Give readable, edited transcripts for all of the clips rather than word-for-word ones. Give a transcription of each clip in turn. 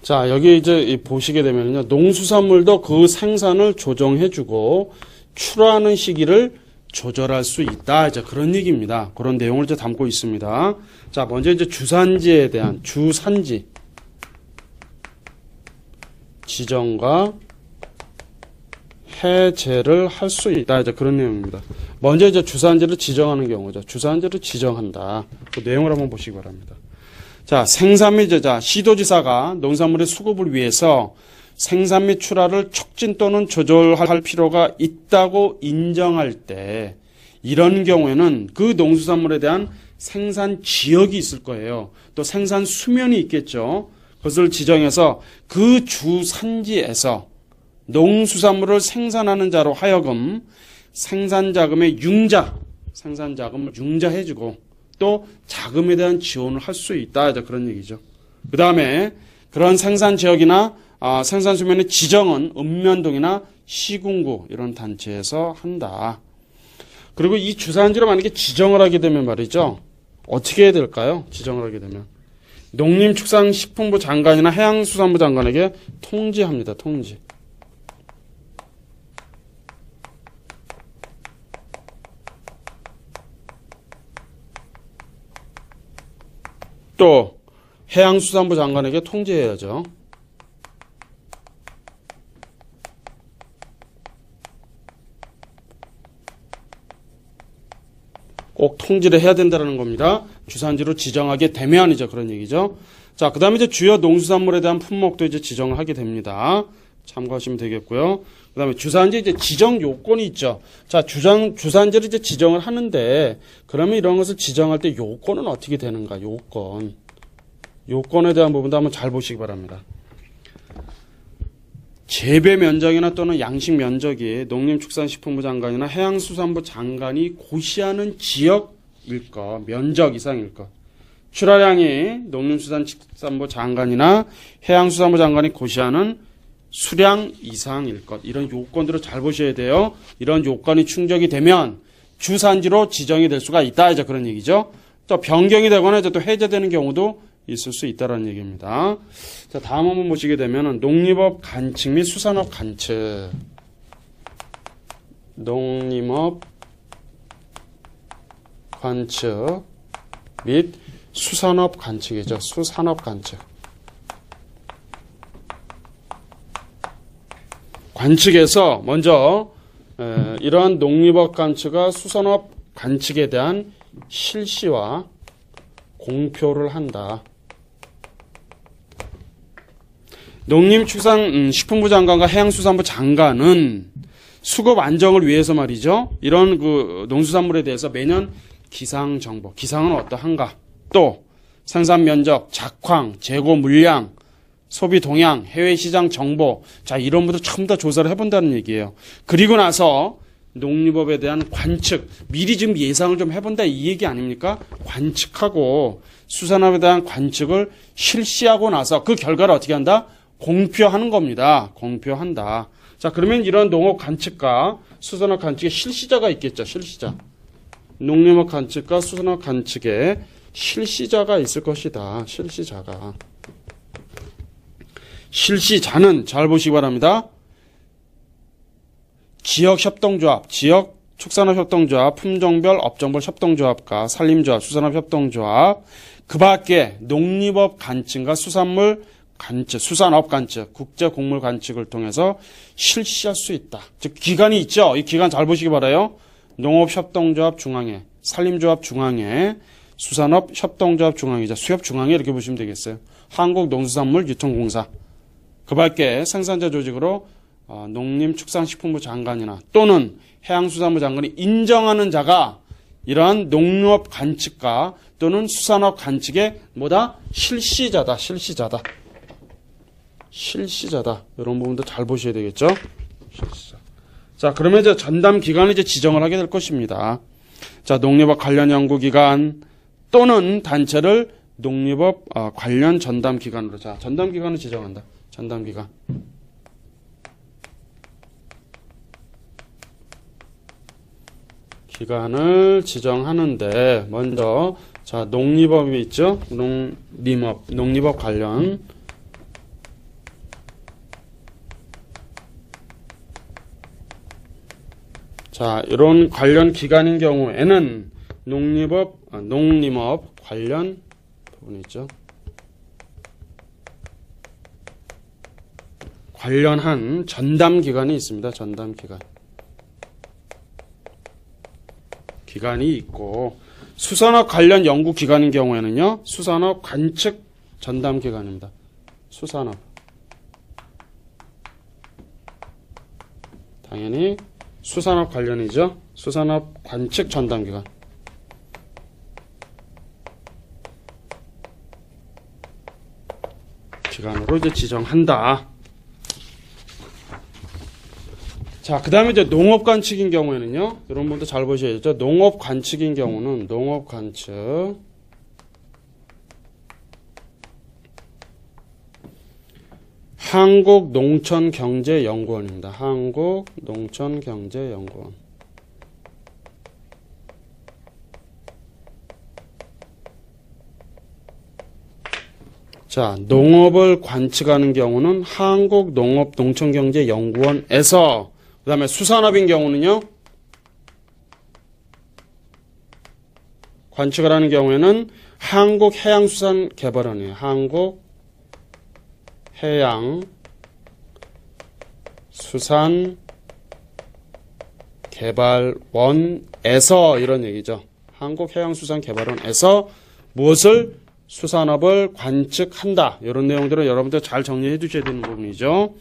자, 여기 이제 보시게 되면요. 농수산물도 그 생산을 조정해주고 출하하는 시기를 조절할 수 있다. 이제 그런 얘기입니다. 그런 내용을 이제 담고 있습니다. 자, 먼저 이제 주산지에 대한 주산지 지정과 해제를 할 수 있다. 이제 그런 내용입니다. 먼저 이제 주산지를 지정하는 경우죠. 주산지를 지정한다. 그 내용을 한번 보시기 바랍니다. 자, 생산 및 시도지사가 농산물의 수급을 위해서 생산 및 출하를 촉진 또는 조절할 필요가 있다고 인정할 때 이런 경우에는 그 농수산물에 대한 생산 지역이 있을 거예요. 또 생산 수면이 있겠죠. 그것을 지정해서 그 주산지에서 농수산물을 생산하는 자로 하여금 생산자금의 생산자금을 융자해주고 또 자금에 대한 지원을 할 수 있다. 그런 얘기죠. 그 다음에 그런 생산 지역이나 생산 수면의 지정은 읍면동이나 시군구 이런 단체에서 한다. 그리고 이 주산지를 만약에 지정을 하게 되면 말이죠. 어떻게 해야 될까요? 지정을 하게 되면. 농림축산식품부 장관이나 해양수산부 장관에게 통지합니다. 통지. 또 해양수산부 장관에게 통지해야죠. 꼭 통지를 해야 된다는 겁니다. 주산지로 지정하게 되면이죠. 그런 얘기죠. 자, 그 다음에 이제 주요 농수산물에 대한 품목도 이제 지정을 하게 됩니다. 참고하시면 되겠고요. 그 다음에 주산지 이제 지정 요건이 있죠. 자, 주산지를 이제 지정을 하는데, 그러면 이런 것을 지정할 때 요건은 어떻게 되는가? 요건에 대한 부분도 한번 잘 보시기 바랍니다. 재배 면적이나 또는 양식 면적이 농림축산식품부 장관이나 해양수산부 장관이 고시하는 지역일 것, 면적 이상일 것. 출하량이 농림수산식품부 장관이나 해양수산부 장관이 고시하는 수량 이상일 것. 이런 요건들을 잘 보셔야 돼요. 이런 요건이 충족이 되면 주산지로 지정이 될 수가 있다. 이제 그런 얘기죠. 또 변경이 되거나 이제 또 해제되는 경우도 있을 수 있다는 얘기입니다. 자, 다음 한번 보시게 되면 농림업 관측 및 수산업 관측. 농림업 관측 및 수산업 관측이죠. 수산업 관측. 관측에서 먼저 이러한 농림업 관측과 수산업 관측에 대한 실시와 공표를 한다. 농림축산식품부 장관과 해양수산부 장관은 수급 안정을 위해서 말이죠. 이런 그 농수산물에 대해서 매년 기상 정보, 기상은 어떠한가, 또 생산 면적, 작황, 재고 물량, 소비 동향, 해외 시장 정보, 자, 이런 것도 전부 다 조사를 해본다는 얘기예요. 그리고 나서 농림업에 대한 관측, 미리 지금 예상을 좀 해본다 이 얘기 아닙니까? 관측하고 수산업에 대한 관측을 실시하고 나서 그 결과를 어떻게 한다? 공표하는 겁니다. 공표한다. 자, 그러면 이런 농업 관측과 수산업 관측의 실시자가 있겠죠. 실시자. 농림업 관측과 수산업 관측에 실시자가 있을 것이다. 실시자가. 실시자는 잘 보시기 바랍니다. 지역협동조합, 지역축산업협동조합, 품종별, 업종별 협동조합과 산림조합, 수산업협동조합, 그 밖에 농림업 관측과 수산물 관측, 수산업 관측, 국제곡물 관측을 통해서 실시할 수 있다. 즉 기관이 있죠. 이 기관 잘 보시기 바라요. 농업협동조합 중앙회, 산림조합 중앙회, 수산업협동조합 중앙회자, 수협중앙회 이렇게 보시면 되겠어요. 한국농수산물유통공사. 그 밖에 생산자 조직으로 농림축산식품부 장관이나 또는 해양수산부 장관이 인정하는 자가 이러한 농업 관측과 또는 수산업 관측의 뭐다? 실시자다. 실시자다. 실시자다. 이런 부분도 잘 보셔야 되겠죠? 실시자. 자, 그러면 이제 전담 기관을 이제 지정을 하게 될 것입니다. 자, 농림업 관련 연구기관 또는 단체를 농림업 관련 전담 기관으로. 자, 전담 기관을 지정한다. 전담 기관. 기관을 지정하는데 먼저 자, 농림업이 있죠. 농림업 관련 자, 이런 관련 기관인 경우에는 농림업 관련 부분이 있죠. 관련한 전담 기관이 있습니다. 전담 기관. 기관이 있고, 수산업 관련 연구 기관인 경우에는요, 수산업 관측 전담 기관입니다. 수산업. 당연히 수산업 관련이죠. 수산업 관측 전담 기관. 기관으로 이제 지정한다. 자, 그 다음에 이제 농업 관측인 경우에는요, 이런 분도 잘 보셔야죠. 농업 관측인 경우는, 농업 관측. 한국농촌경제연구원입니다. 한국농촌경제연구원. 자, 농업을 관측하는 경우는 한국농업농촌경제연구원에서, 그 다음에 수산업인 경우는요, 관측을 하는 경우에는 한국해양수산개발원이에요. 한국해양수산개발원에서 이런 얘기죠. 한국해양수산개발원에서 무엇을? 수산업을 관측한다. 이런 내용들을 여러분들 잘 정리해 두셔야 되는 부분이죠.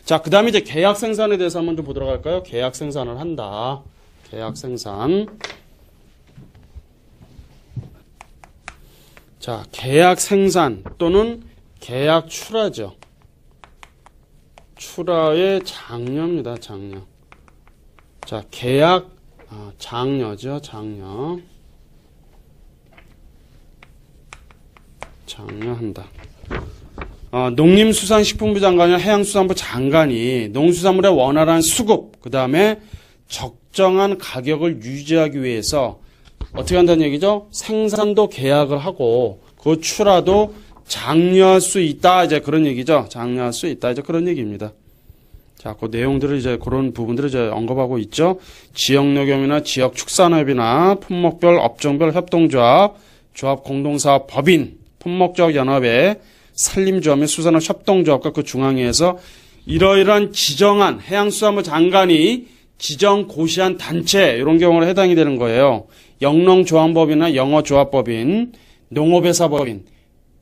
자, 그 다음에 이제 계약 생산에 대해서 한번 좀 보도록 할까요? 계약 생산을 한다. 계약 생산. 자, 계약 생산 또는 계약 출하죠. 출하의 장려입니다. 장려. 자, 계약 장려죠. 장려. 장려한다. 농림수산식품부 장관이나 해양수산부 장관이 농수산물의 원활한 수급, 그 다음에 적정한 가격을 유지하기 위해서 어떻게 한다는 얘기죠? 생산도 계약을 하고 그 출하도 장려할 수 있다. 이제 그런 얘기죠. 장려할 수 있다. 이제 그런 얘기입니다. 자, 그 내용들을 이제 그런 부분들을 이제 언급하고 있죠. 지역농협이나 지역축산업이나 품목별 업종별 협동조합, 조합 공동사업 법인, 품목조합 연합회, 산림조합 및 수산업 협동조합과 그 중앙위에서 이러이러한 지정한 해양수산부 장관이 지정 고시한 단체 이런 경우로 해당이 되는 거예요. 영농조합법이나 영어조합법인, 농업회사법인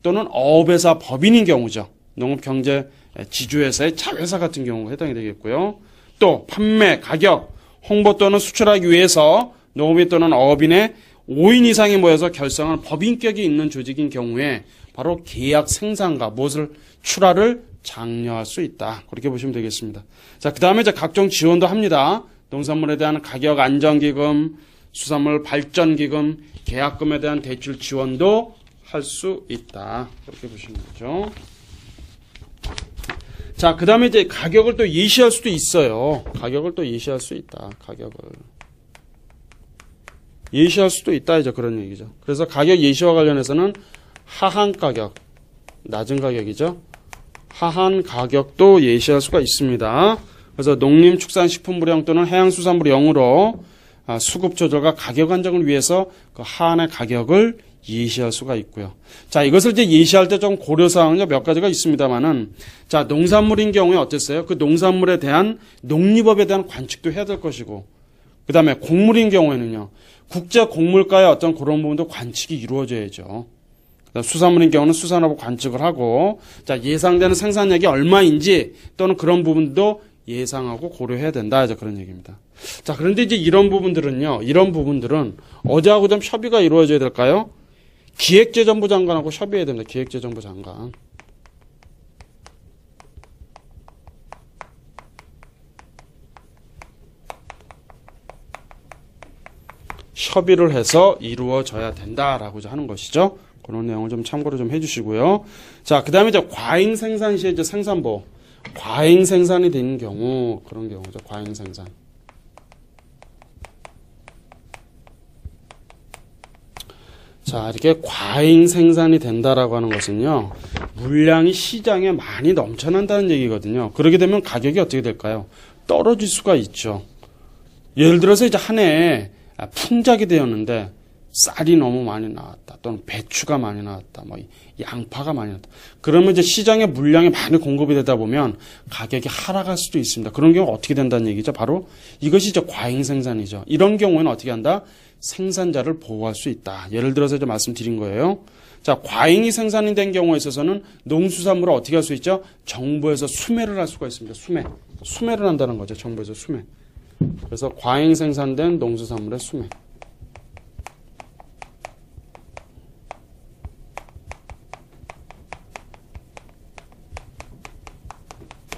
또는 어업회사법인인 경우죠. 농업경제지주회사의 자회사 같은 경우가 해당이 되겠고요. 또 판매, 가격, 홍보 또는 수출하기 위해서 농업인 또는 어업인의 5인 이상이 모여서 결성한 법인격이 있는 조직인 경우에 바로 계약 생산과 무엇을 출하를 장려할 수 있다. 그렇게 보시면 되겠습니다. 자, 그 다음에 이제 각종 지원도 합니다. 농산물에 대한 가격 안정기금, 수산물 발전기금, 계약금에 대한 대출 지원도 할 수 있다. 그렇게 보시면 되죠. 자, 그 다음에 이제 가격을 또 예시할 수도 있어요. 가격을 또 예시할 수 있다. 가격을. 예시할 수도 있다. 이제 그런 얘기죠. 그래서 가격 예시와 관련해서는 하한 가격, 낮은 가격이죠. 하한 가격도 예시할 수가 있습니다. 그래서 농림축산식품부령 또는 해양수산부령으로 수급 조절과 가격 안정을 위해서 그 하한의 가격을 예시할 수가 있고요. 자, 이것을 이제 예시할 때 좀 고려사항은 몇 가지가 있습니다만은, 자, 농산물인 경우에 어땠어요? 그 농산물에 대한 농림업에 대한 관측도 해야 될 것이고, 그 다음에 곡물인 경우에는요, 국제 곡물가의 어떤 그런 부분도 관측이 이루어져야죠. 수산물인 경우는 수산업을 관측을 하고, 자, 예상되는 생산량이 얼마인지 또는 그런 부분도 예상하고 고려해야 된다. 이제 그런 얘기입니다. 자, 그런데 이제 이런 부분들은 어디하고 좀 협의가 이루어져야 될까요? 기획재정부 장관하고 협의해야 됩니다. 기획재정부 장관. 협의를 해서 이루어져야 된다라고 하는 것이죠. 그런 내용을 좀 참고로 좀 해주시고요. 자, 그 다음에 이제 과잉 생산 시에 이제 생산보. 과잉 생산이 되는 경우, 그런 경우죠. 과잉 생산. 자, 이렇게 과잉 생산이 된다라고 하는 것은요, 물량이 시장에 많이 넘쳐난다는 얘기거든요. 그렇게 되면 가격이 어떻게 될까요? 떨어질 수가 있죠. 예를 들어서 이제 한 해에 풍작이 되었는데 쌀이 너무 많이 나왔다. 또는 배추가 많이 나왔다. 뭐 양파가 많이 나왔다. 그러면 이제 시장에 물량이 많이 공급이 되다 보면 가격이 하락할 수도 있습니다. 그런 경우 어떻게 된다는 얘기죠? 바로 이것이 이제 과잉 생산이죠. 이런 경우에는 어떻게 한다? 생산자를 보호할 수 있다. 예를 들어서 이제 말씀드린 거예요. 자, 과잉이 생산이 된 경우에 있어서는 농수산물을 어떻게 할 수 있죠? 정부에서 수매를 할 수가 있습니다. 수매를 한다는 거죠. 정부에서 수매. 그래서 과잉 생산된 농수산물의 수매.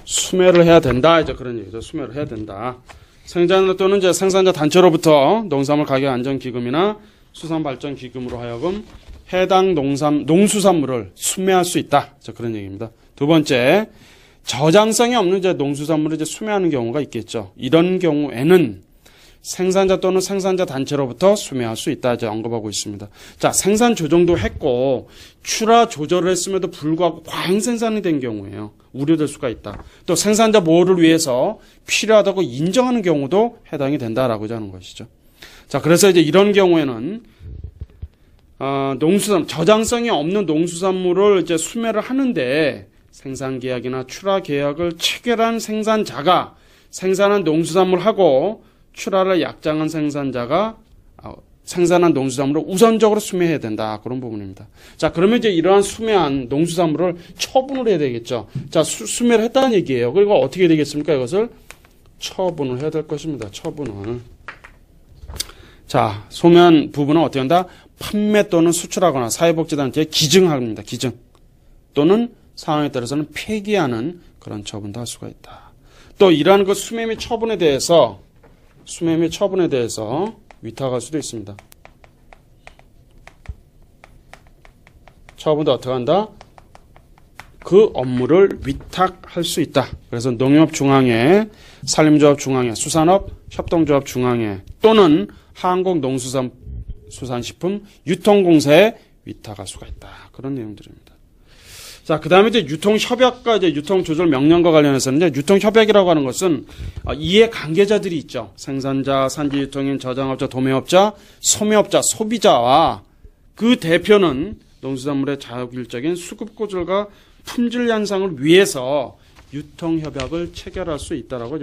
수매를 해야 된다. 이제 그런 얘기죠. 수매를 해야 된다. 생산자 또는 이제 생산자 단체로부터 농산물 가격 안정 기금이나 수산발전 기금으로 하여금 해당 농수산물을 수매할 수 있다. 자, 그런 얘기입니다. 두 번째, 저장성이 없는 이제 농수산물을 이제 수매하는 경우가 있겠죠. 이런 경우에는 생산자 또는 생산자 단체로부터 수매할 수 있다. 이제 언급하고 있습니다. 자, 생산 조정도 했고 출하 조절을 했음에도 불구하고 과잉 생산이 된 경우에요. 우려될 수가 있다. 또 생산자 보호를 위해서 필요하다고 인정하는 경우도 해당이 된다라고 하는 것이죠. 자, 그래서 이제 이런 경우에는 저장성이 없는 농수산물을 이제 수매를 하는데 생산 계약이나 출하 계약을 체결한 생산자가 생산한 농수산물하고 출하를 약정한 생산자가 생산한 농수산물을 우선적으로 수매해야 된다. 그런 부분입니다. 자, 그러면 이제 이러한 수매한 농수산물을 처분을 해야 되겠죠. 자, 수매를 했다는 얘기예요. 그리고 어떻게 되겠습니까? 이것을 처분을 해야 될 것입니다. 처분을. 자, 소매한 부분은 어떻게 한다? 판매 또는 수출하거나 사회복지단체에 기증합니다. 기증. 또는 상황에 따라서는 폐기하는 그런 처분도 할 수가 있다. 또 이러한 그 수매 및 처분에 대해서 위탁할 수도 있습니다. 처분도 어떻게 한다? 그 업무를 위탁할 수 있다. 그래서 농협중앙회, 산림조합중앙회, 수산업 협동조합중앙회 또는 한국농수산식품 유통공사에 위탁할 수가 있다. 그런 내용들입니다. 자, 그 다음에 이제 유통협약과 이제 유통조절명령과 관련해서는 이제 유통협약이라고 하는 것은 이해관계자들이 있죠. 생산자, 산지유통인, 저장업자, 도매업자, 소매업자, 소비자와 그 대표는 농수산물의 자율적인 수급 조절과 품질 향상을 위해서 유통협약을 체결할 수 있다라고